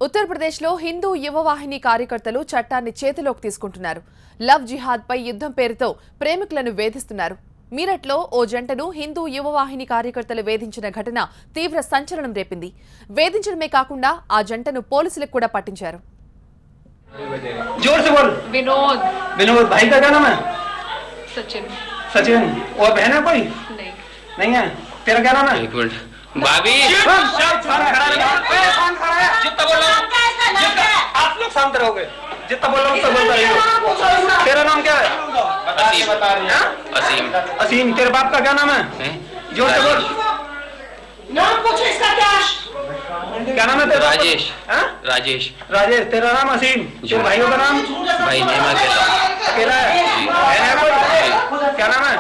ఉత్తరప్రదేశ్లో హిందూ యువవాహిని కార్యకర్తలు చట్టాన్ని చేతిలోకి తీసుకుంటున్నారు. లవ్ జిహాద్ పై యుద్ధం పేరుతో ప్రేమికులను వేధిస్తున్నారు. మీరట్లో ఓ జంటను హిందూ యువవాహిని కార్యకర్తలు వేధించిన ఘటన తీవ్ర సంచలనం రేపింది. వేధించడమే కాకుండా ఆ జంటను పోలీసులకు కూడా పట్టించారు. जोर से बोल। विनोद। विनोद भाई का क्या नाम है? सचिन। सचिन। और बहन है कोई? नहीं। नहीं है। तेरा क्या नाम है? एक मिनट भाभी जितना बोल रहा हूँ आप लोग शांत रहोगे। जितना बोल रहा हूँ बोलता रहिए। तेरा नाम क्या है? असीम। असीम। तेरे बाप का क्या नाम है? जोर से बोल। नाम पूछो इसका क्या? क्या नाम है तेरा? राजेश। राजेश। राजेश। तेरा नाम असीम। तेरे भाइयों का नाम? भाई नेमा कहता हूँ। अकेला है? बहन है कोई? क्या नाम है?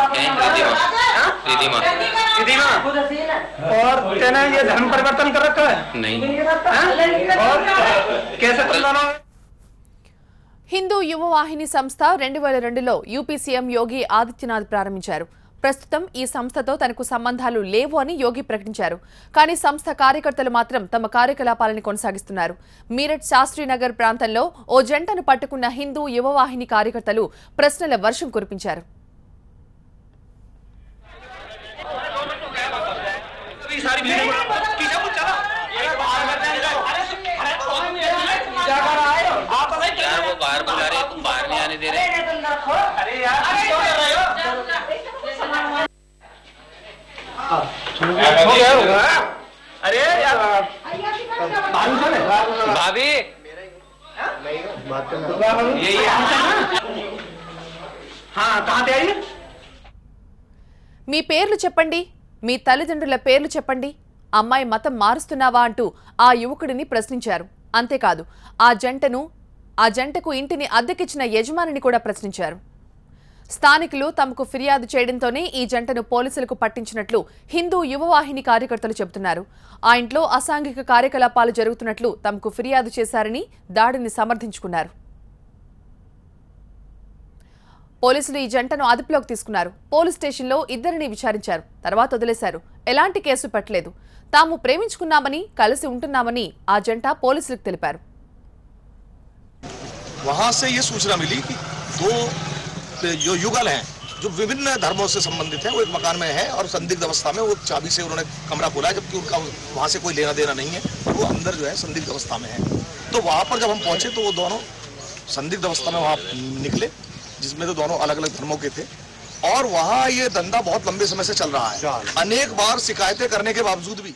रिधिमा। रिधिमा। रिधिमा। और तेने ये धर्म परिवर्तन कर रखा है? नहीं। और कैसे तुम दोनों? హిందూ యువవాహిని సంస్థ 2002లో యూపీ సీఎం యోగి ఆదిత్యనాథ్ ప్రారంభించారు. ప్రస్తుతం ఈ సంస్థతో తనకు సంబంధాలు లేవు అని యోగి ప్రకటించారు. కానీ సంస్థ కార్యకర్తలు మాత్రం తమ కార్యకలాపాలను కొనసాగిస్తున్నారు. మీరట్ శాస్త్రీనగర్ ప్రాంతంలో ఓ జంటను పట్టుకున్న హిందూ యువవాహిని కార్యకర్తలు ప్రశ్నల వర్షం కురిపించారు. यार वो बाहर बुला रहे, तुम बाहर नहीं आने दे रहे। अरे यार क्यों कर रहे हो? हो गया होगा। अरे यार भाभी यही है। हाँ कहाँ से आई? మీ పేర్లు చెప్పండి, మీ తల్లిదండ్రుల పేర్లు చెప్పండి, అమ్మాయి మతం మారుస్తున్నావా అంటూ ఆ యువకుడిని ప్రశ్నించారు. అంతేకాదు ఆ జంటకు ఇంటిని అద్దెకిచ్చిన యజమానిని కూడా ప్రశ్నించారు. స్థానికులు తమకు ఫిర్యాదు చేయడంతోనే ఈ జంటను పోలీసులకు పట్టించినట్లు హిందూ యువవాహిని కార్యకర్తలు చెబుతున్నారు. ఆ ఇంట్లో అసాంఘిక కార్యకలాపాలు జరుగుతున్నట్లు తమకు ఫిర్యాదు చేశారని దాడిని సమర్థించుకున్నారు. పోలీసులు ఈ జంటను అదుపులోకి తీసుకున్నారు. పోలీస్ స్టేషన్లో ఇద్దరిని విచారించారు. తర్వాత వదిలేశారు. ఎలాంటి కేసు పెట్టలేదు. తాము ప్రేమించుకున్నామని కలిసి ఉంటున్నామని ఆ జంట పోలీసులకు తెలిపారు. वहां से ये सूचना मिली कि दो जो युगल हैं जो विभिन्न धर्मों से संबंधित हैं वो एक मकान में है और संदिग्ध अवस्था में वो चाबी से उन्होंने कमरा खोला जबकि उनका वहां से कोई लेना देना नहीं है और वो अंदर जो है संदिग्ध अवस्था में है। तो वहां पर जब हम पहुंचे तो वो दोनों संदिग्ध अवस्था में वहां निकले जिसमें तो दोनों अलग अलग धर्मों के थे और वहां ये धंधा बहुत लंबे समय से चल रहा है। अनेक बार शिकायतें करने के बावजूद भी